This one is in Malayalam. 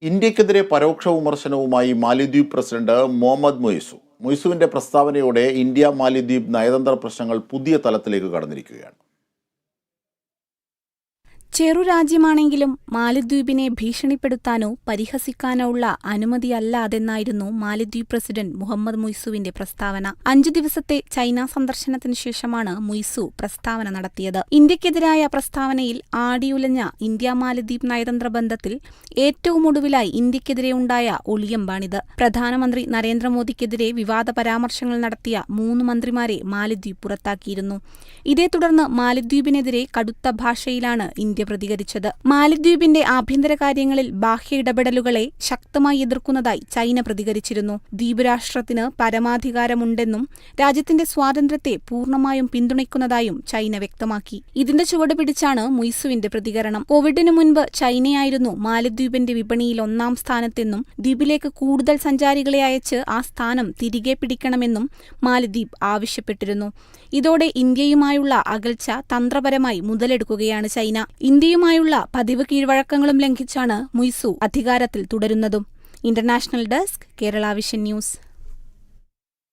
ഇന്ത്യക്കെതിരെ പരോക്ഷ വിമർശനവുമായി മാലിദ്വീപ് പ്രസിഡന്റ് മുഹമ്മദ് മുയിസു. മുയിസുവിന്റെ പ്രസ്താവനയോടെ ഇന്ത്യ മാലിദ്വീപ് നയതന്ത്ര പ്രശ്നങ്ങൾ പുതിയ തലത്തിലേക്ക് കടന്നിരിക്കുകയാണ്. ചെറുരാജ്യമാണെങ്കിലും മാലിദ്വീപിനെ ഭീഷണിപ്പെടുത്താനോ പരിഹസിക്കാനോ ഉള്ള അനുമതിയല്ലാതെന്നായിരുന്നു മാലിദ്വീപ് പ്രസിഡന്റ് മുഹമ്മദ് മുയിസുവിന്റെ പ്രസ്താവന. 5 ദിവസത്തെ ചൈന സന്ദർശനത്തിന് ശേഷമാണ് മുയിസു പ്രസ്താവന നടത്തിയത്. ഇന്ത്യക്കെതിരായ പ്രസ്താവനയിൽ ആടിയുലഞ്ഞ ഇന്ത്യ മാലിദ്വീപ് നയതന്ത്ര ബന്ധത്തിൽ ഏറ്റവും ഒടുവിലായി ഇന്ത്യക്കെതിരെ ഉണ്ടായ ഒളിയമ്പാണിത്. പ്രധാനമന്ത്രി നരേന്ദ്രമോദിക്കെതിരെ വിവാദ പരാമർശങ്ങൾ നടത്തിയ 3 മന്ത്രിമാരെ മാലിദ്വീപ് പുറത്താക്കിയിരുന്നു. ഇതേ തുടർന്ന് മാലിദ്വീപിനെതിരെ കടുത്ത ഭാഷയിലാണ് ഇന്ത്യ പ്രതികരിച്ചത്. മാലിദ്വീപിന്റെ ആഭ്യന്തര കാര്യങ്ങളിൽ ബാഹ്യ ഇടപെടലുകളെ ശക്തമായി എതിർക്കുന്നതായി ചൈന പ്രതികരിച്ചിരുന്നു. ദ്വീപ് രാഷ്ട്രത്തിന് പരമാധികാരമുണ്ടെന്നും രാജ്യത്തിന്റെ സ്വാതന്ത്ര്യത്തെ പൂർണ്ണമായും പിന്തുണയ്ക്കുന്നതായും ചൈന വ്യക്തമാക്കി. ഇതിന്റെ ചുവട് പിടിച്ചാണ് മുയിസുവിന്റെ പ്രതികരണം. കോവിഡിനു മുൻപ് ചൈനയായിരുന്നു മാലിദ്വീപിന്റെ വിപണിയിൽ 1-ാം സ്ഥാനത്തെന്നും ദ്വീപിലേക്ക് കൂടുതൽ സഞ്ചാരികളെ അയച്ച് ആ സ്ഥാനം തിരികെ പിടിക്കണമെന്നും മാലിദ്വീപ് ആവശ്യപ്പെട്ടിരുന്നു. ഇതോടെ ഇന്ത്യയുമായുള്ള അകൽച്ച തന്ത്രപരമായി മുതലെടുക്കുകയാണ് ചൈന. ഇന്ത്യയുമായുള്ള പതിവ് കീഴ്വഴക്കങ്ങളും ലംഘിച്ചാണ് മുയിസു അധികാരത്തിൽ തുടരുന്നതും. International desk, Kerala vision news.